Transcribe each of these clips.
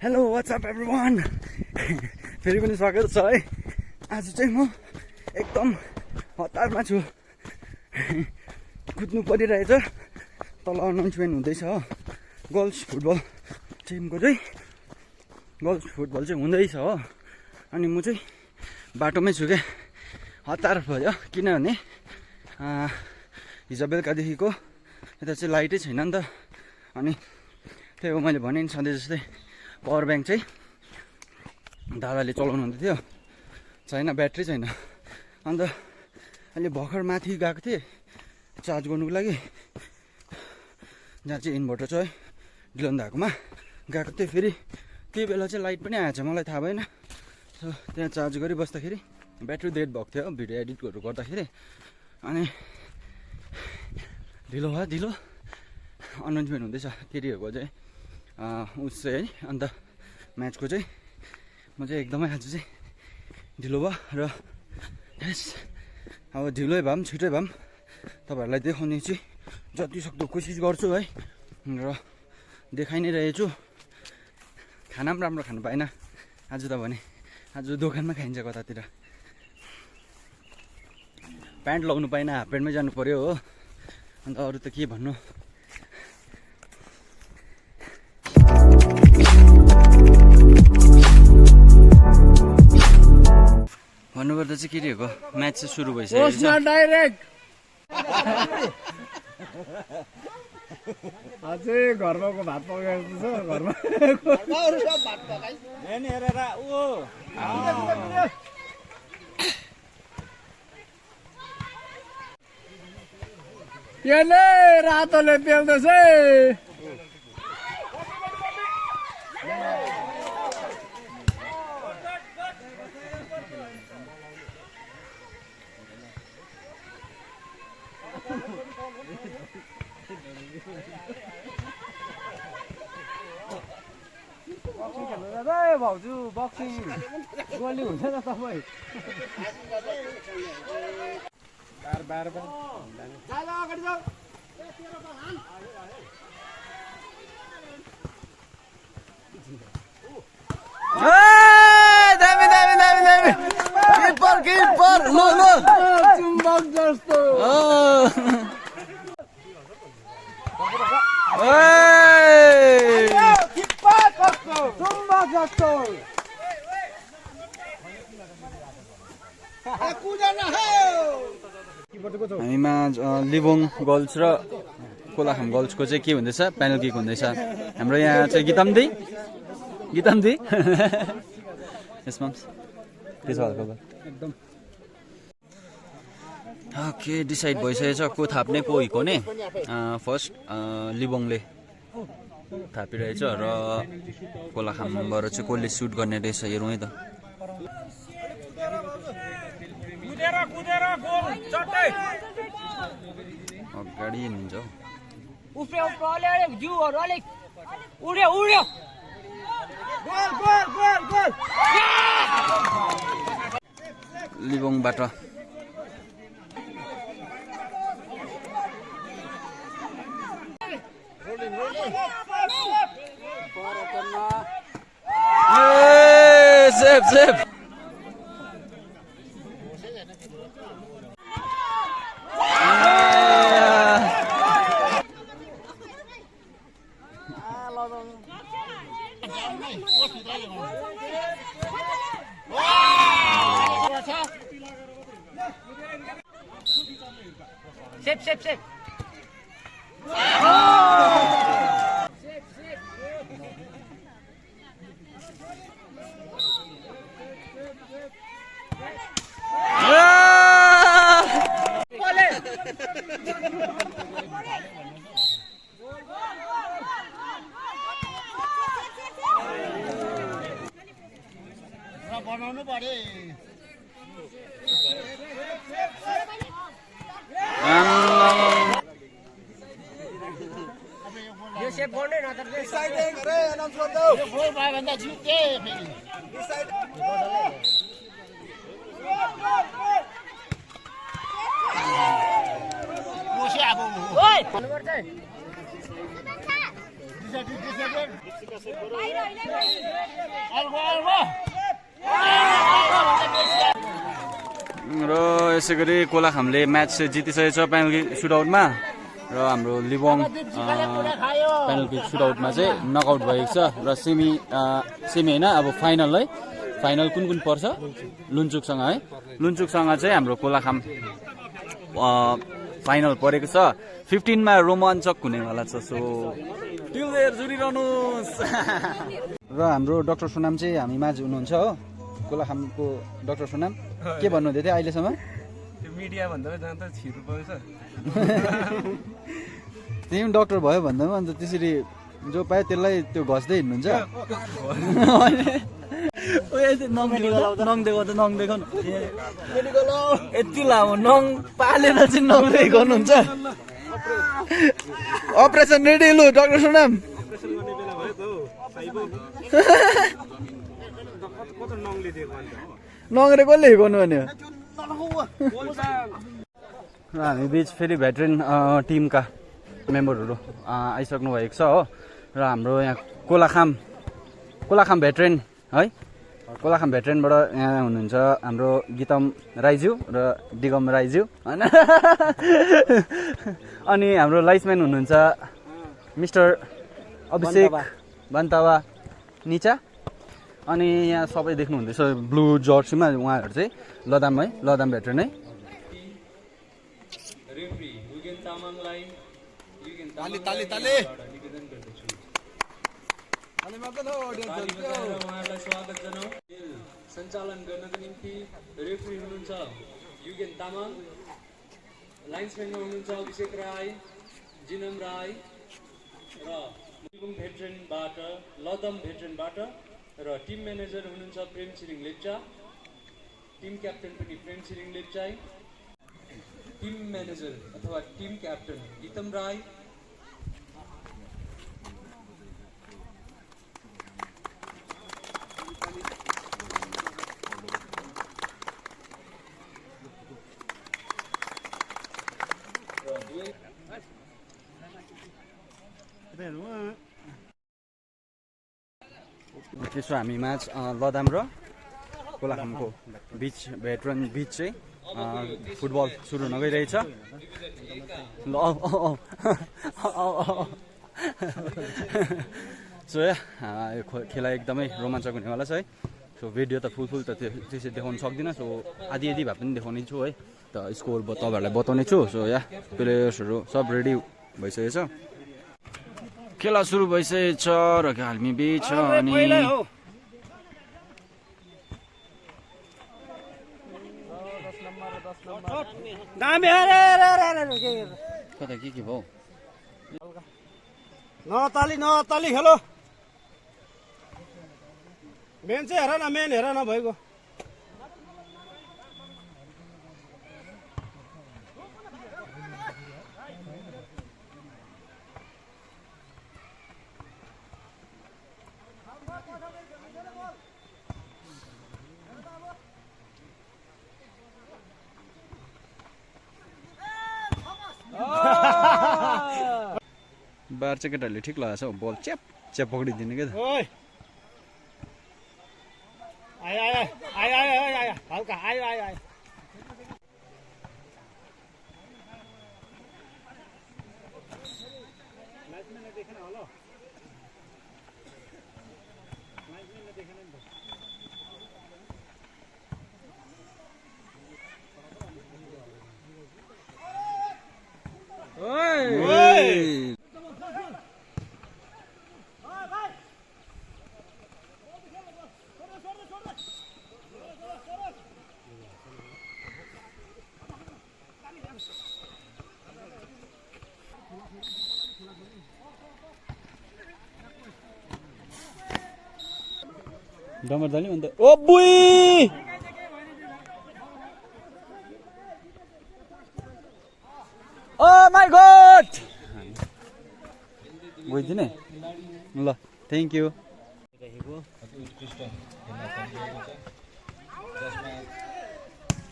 Hello what's up everyone फेरि पनि स्वागत छ है। आज चाहिँ म एकदम हतारमा छु। कुद्नु परिरहेछ। तल अनाउन्समेन्ट हुँदैछ हो। गर्ल्स फुटबल टिमको चाहिँ गर्ल्स फुटबल चाहिँ हुँदैछ हो। अनि म चाहिँ बाटोमै छु क्या। हतार भयो किनभने हिजो बेलुकादेखिको यता चाहिँ लाइटै छैन नि त। अनि त्यही हो मैले भने नि सधैँ जस्तै पावर ब्याङ्क चाहिँ दादाले चलाउनु हुँदै थियो, छैन ब्याट्री छैन। अन्त अहिले भर्खर माथि गएको थिएँ चार्ज गर्नुको लागि, जहाँ चाहिँ इन्भर्टर छ है डिलन धाकोमा गएको थिएँ। फेरि त्यही बेला चाहिँ लाइट पनि आएछ, मलाई थाहा भएन। सो त्यहाँ चार्ज गरी बस्दाखेरि ब्याट्री डेड भएको थियो भिडियो एडिटहरू गर्दाखेरि। अनि ढिलो भयो ढिलो। अनाउन्समेन्ट हुँदैछ केटीहरूको चाहिँ उस चाहिँ है। अन्त म्याचको चाहिँ म चाहिँ एकदमै आज चाहिँ ढिलो भयो र यस अब ढिलै भए पनि छिटै भए पनि तपाईँहरूलाई देखाउने चाहिँ जति सक्दो कोसिस गर्छु है। र देखाइ नै रहेछु। खाना पनि राम्रो खानु पाएन आज त। भने आज दोकानमा खाइन्छ कतातिर। प्यान्ट लाउनु पाएन, हाफ प्यान्टमै जानु पर्यो हो। अन्त अरू त के भन्नु। भन्नुपर्दा चाहिँ केटीहरूको म्याच चाहिँ सुरु भइसक्यो डाइरेक्ट अझै घरमाको भात पकाएको छ। घरमा हेरेर यसले रातोले पेल्दैछ। भाउजू बक्सिङ गोली हुन्छ त तपाईँ। दामी दामी दामी दामी किपर किपर लो लो चुम्बक जस्तो चुम्बक जस्तो हामीमा लिबोङ गर्ल्स र कोलाखाम गर्ल्सको चाहिँ के हुँदैछ, प्यानल किक हुँदैछ। हाम्रो यहाँ चाहिँ गीतामदी यसमा त्यसो हालको एकदम ओके डिसाइड भइसकेछ को थाप्ने को हिर्काउने। फर्स्ट लिबोङले थापिरहेछ र कोलाखामबाट चाहिँ कसले सुट गर्ने रहेछ हेरौँ है त। अगाडि हिँड्छ लिबोङबाट। Safe safe safe safe safe बनाउनु पर्यो। यो सेभ गर्नै नत्र डिसाइडिङ रे अनाउन्स गर्दै यो गोल भयो भन्दा जित्थे फेरि डिसाइड ओइ भन्नुपर्छ र यसै गरी कोलाखामले म्याच चाहिँ जितिसकेको छ पेनल्टी सुटआउटमा र हाम्रो लिबोङ पेनल्टी सुटआउटमा चाहिँ नकआउट भएको छ र सेमी होइन अब फाइनल है फाइनल कुन पर्छ लुन्चुकसँग है लुन्चुकसँग चाहिँ हाम्रो कोलाखाम फाइनल परेको छ 15मा रोमाञ्चक हुनेवाला छ सो टिल जुरिरहनुहोस् र हाम्रो डाक्टर सोनाम चाहिँ हामी माझ हुनुहुन्छ हो कोलाखामको डाक्टर सोनाम के भन्नुहुँदै थियो अहिलेसम्म मिडिया भन्दा जान त छिर्नु पर्छ त्यही डाक्टर भयो भन्दामा अन्त त्यसरी जो पायो त्यसलाई त्यो घस्दै हिँड्नुहुन्छ नङ देखाउ यति लामो नङ पालेर चाहिँ नङदै गर्नुहुन्छ अपरेसन रेडी लु डाक्टर सोनाम नङरे कसले हिर्काउनु भने र हामी बिच फेरि भेटरेन टिमका मेम्बरहरू आइसक्नु भएको छ हो र हाम्रो यहाँ कोलाखाम भेटरेन है कोलाखाम भेटरेनबाट यहाँ हुनुहुन्छ हाम्रो गीतम राईज्यू र दिगम राईज्यू होइन अनि हाम्रो लाइसम्यान हुनुहुन्छ मिस्टर अभिषेक बन्तावा निचा अनि यहाँ सबै देख्नुहुँदैछ ब्लू जर्सीमा उहाँहरू चाहिँ लदाम भेटरेन है सञ्चालन गर्नको निम्ति रेफ्री हुनुहुन्छ युगेन तामाङ लाइन्सम्यानमा हुनुहुन्छ अभिषेक राई जिनम राई र लिबोङ भेटरेनबाट लदम भेटरेनबाट र टिम म्यानेजर हुनुहुन्छ प्रेम छिरिङ लेप्चा टिम क्याप्टन पनि प्रेम छिरिङ लेप्चा टिम म्यानेजर अथवा टिम क्याप्टन गीतम राई त्यसो हामी म्याच लदाम र कोलाखामको बिच भेटरन बिच चाहिँ फुटबल सुरु हुन गइरहेछ सो यो खेला एकदमै रोमाञ्चक हुनेवाला छ है सो भिडियो त फुल त त्यसरी देखाउन सक्दिनँ सो आधी भए पनि देखाउने छु है त स्कोर तपाईँहरूलाई बताउने छु सो या प्लेयर्सहरू सब रेडी भइसकेछ खेला सुरु भइसकेको छ र हामी बिच अनि कता के भयो नताली हेलो मेन चाहिँ हेर न भइगयो बार चाहिँ केटाहरूले ठिक लगाएको छ बल च्याप पक्रिदिने क्या त हल्का आयो डम्बर दाली अन्त ओ बुई ओ माई गॉड बुझिदिने ल थ्याङ्क यू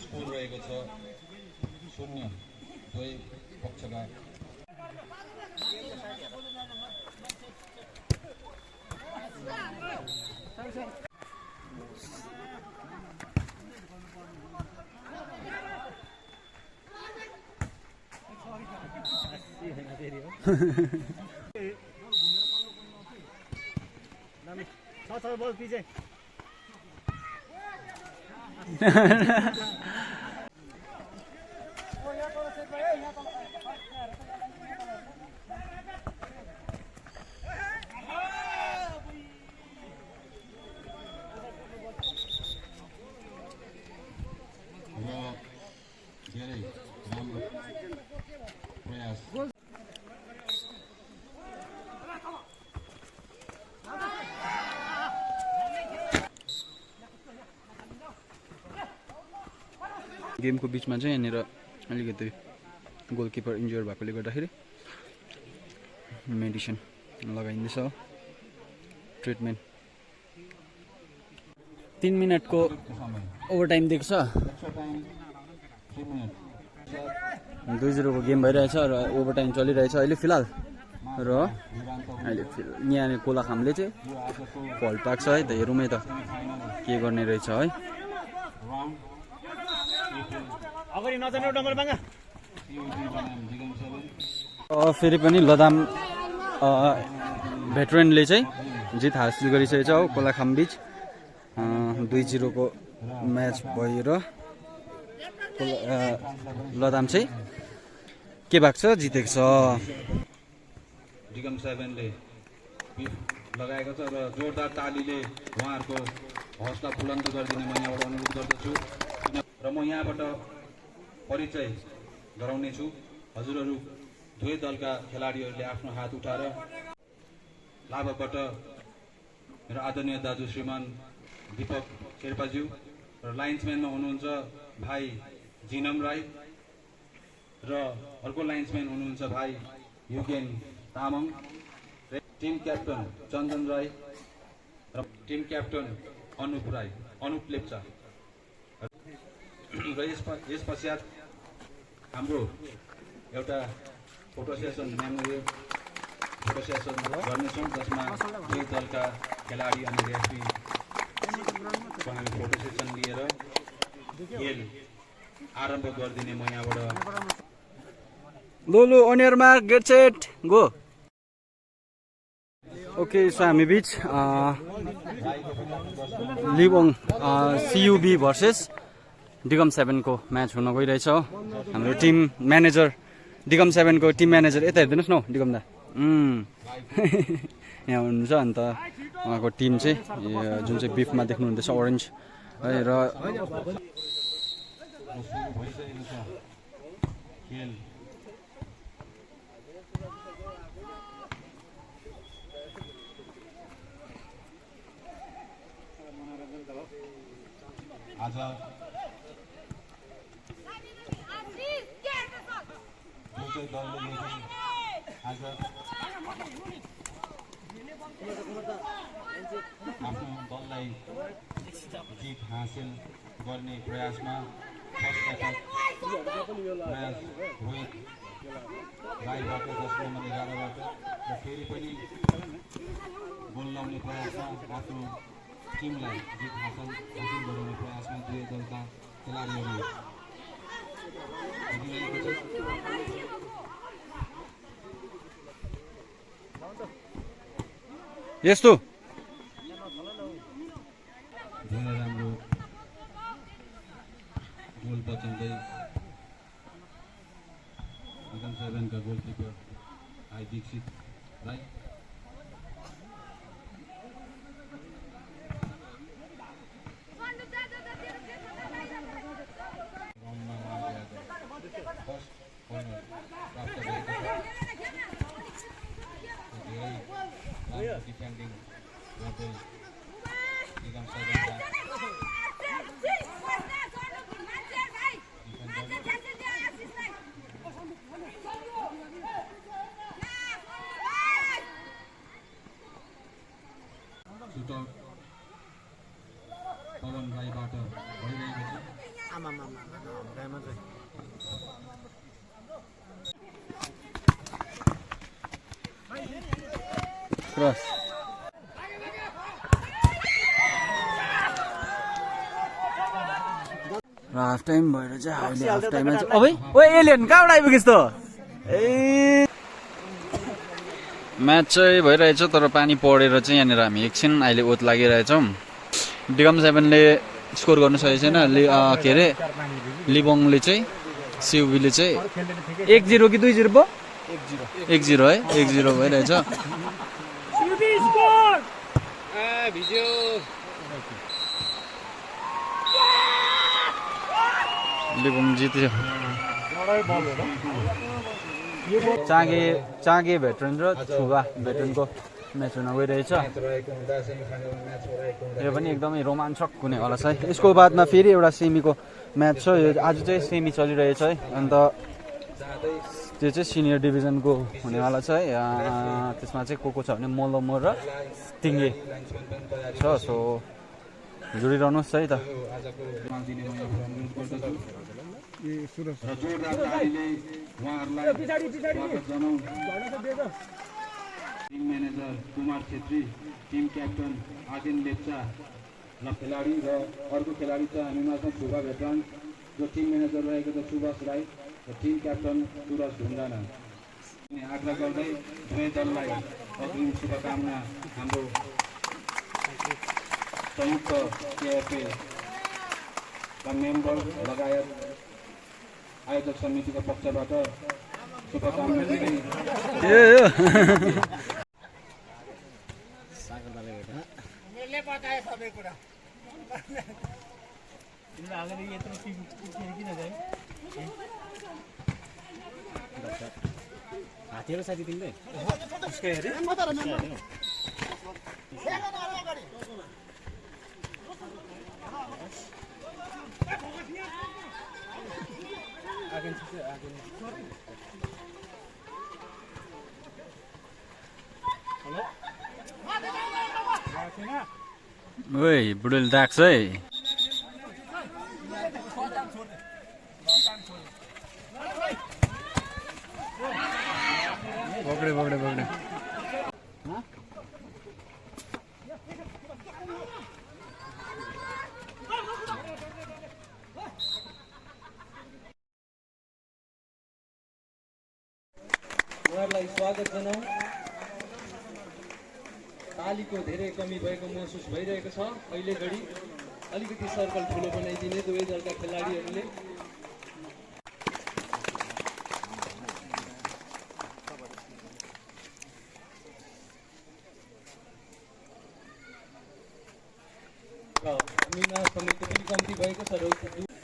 स्कोर रहेको छ 0 दुवै पक्षका बोल पीछे धेरै राम्रो प्रयास गेमको बिचमा चाहिँ यहाँनिर अलिकति गोलकिपर इन्जुर भएकोले गर्दाखेरि मेडिसिन लगाइँदैछ ट्रिटमेन्ट 3 मिनटको ओभरटाइम दिएको छ 2-0 को गेम भइरहेछ र ओभरटाइम चलिरहेछ अहिले फिलहाल र अहिले यहाँ कोलाखामले चाहिँ फल्ट पाएको छ है त हेरौँ है त के गर्ने रहेछ है फेरि पनि लदाम भेटरेनले चाहिँ जित हासिल गरिसकेको छ हो कोलाखाम बीच 2-0 को म्याच भएर लदाम चाहिँ के भएको छ जितेको छ डिगम 7 ले लगाएको छ र जोरदार तालीले उहाँहरूको हौसला बुलन्द गरिदिने म यहाँबाट अनुरोध गर्दछु र म यहाँबाट परिचय गराउने छु हजुरहरू दुवै दलका खेलाडीहरूले आफ्नो हात उठाएर लाभाबाट मेरो आदरणीय दाजु श्रीमान दीपक शेर्पाज्यू र लाइन्सम्यानमा हुनुहुन्छ भाइ जिनम राई र अर्को लाइन्सम्यान हुनुहुन्छ भाइ युगेन तामाङ र टिम क्याप्टन चन्दन राई र टिम क्याप्टन अनुप लेप्चा र यस पश्चात हाम्रो एउटा photo session memorial photo session गर्नेछौँ जसमा दुई दलका खेलाडी अनि रेफ्री सँगै फोटो सेसन लिएर खेल आरम्भ गरिदिने म यहाँबाट लो on your mark get set go okay so हामी बीच लिबोङ CUB भर्सेस डिगम 7 को म्याच हुन गइरहेछ हाम्रो टिम म्यानेजर डिगम 7 को टिम म्यानेजर यता हेर्दिनुहोस् न डिगम दा यहाँ हुनुहुन्छ अन्त उहाँको टिम चाहिँ जुन चाहिँ बिफमा देख्नुहुँदैछ ओरेन्ज है र आज दुई दलले आज आफ्नो दललाई जित हासिल गर्ने प्रयासमा प्रयास रोहित राईबाट 10 नम्बर 11बाट र फेरि पनि गोल लाउने प्रयासमा आफ्नो टिमलाई जित हासिल गराउने प्रयासमा दुवै दलका खेलाडीहरू यस्तो धेरै राम्रो गोल बचाउँदै डिगम 7 का गोलकिपर आई दीक्षित राई डिफेन्डिङ गर्दै डिगम 7 सुटर पवन राईबाट भइरहेको छ क्रस हाफ टाइम भएर चाहिँ अहिले हाफ टाइममा चाहिँ अबै ओ एलियन कहाँबाट आइपुगेस् त ए म्याच चाहिँ भइरहेछ तर पानी परेर चाहिँ यहाँनिर हामी एकछिन अहिले ओत लागिरहेछौँ डिगम 7ले स्कोर गर्नु सकेको छैन के अरे लिबोङले चाहिँ सिउबीले चाहिँ 1-0 कि 2-0 पो 1-0 है 1-0 भइरहेछ लिबोङ जित्यो चाँगे भेटरन र छुवा भेटरनको म्याच हुन गइरहेछ यो पनि एकदमै रोमाञ्चक हुनेवाला छ है यसको बादमा फेरि एउटा सेमीको म्याच छ यो आज चाहिँ सेमी चलिरहेछ है अन्त त्यो चाहिँ सिनियर डिभिजनको हुनेवाला छ है त्यसमा चाहिँ को छ भने मोलोमो र तिङ्गे छ सो जोडिरहनुहोस् है त team manager Kumar Chhetri team captain Aryan Lepcha र खेलाडी र अर्को खेलाडी छ हामीमा छ छुबा भेटरन जो टिम म्यानेजर रहेको छ सुभाष राई र टिम क्याप्टन सुरज ढुङ्गाना आग्रह गर्दै दुवै दललाई अग्रिम शुभकामना हाम्रो संयुक्त केएफए का मेम्बर लगायत आयोजक समितिको पक्षबाट शुभकामना दिँदै हातेर साथी तिमीले उसकै हेरे ओइ बुढोले दाग्छ है पक्रे उहाँहरूलाई स्वागत जनाउँ तालीको धेरै कमी भएको महसुस भइरहेको छ अहिले घडी अलिकति सर्कल ठुलो बनाइदिने दुवै दलका खेलाडीहरूले र हामीमा समय पनि कम्ती भएको छ र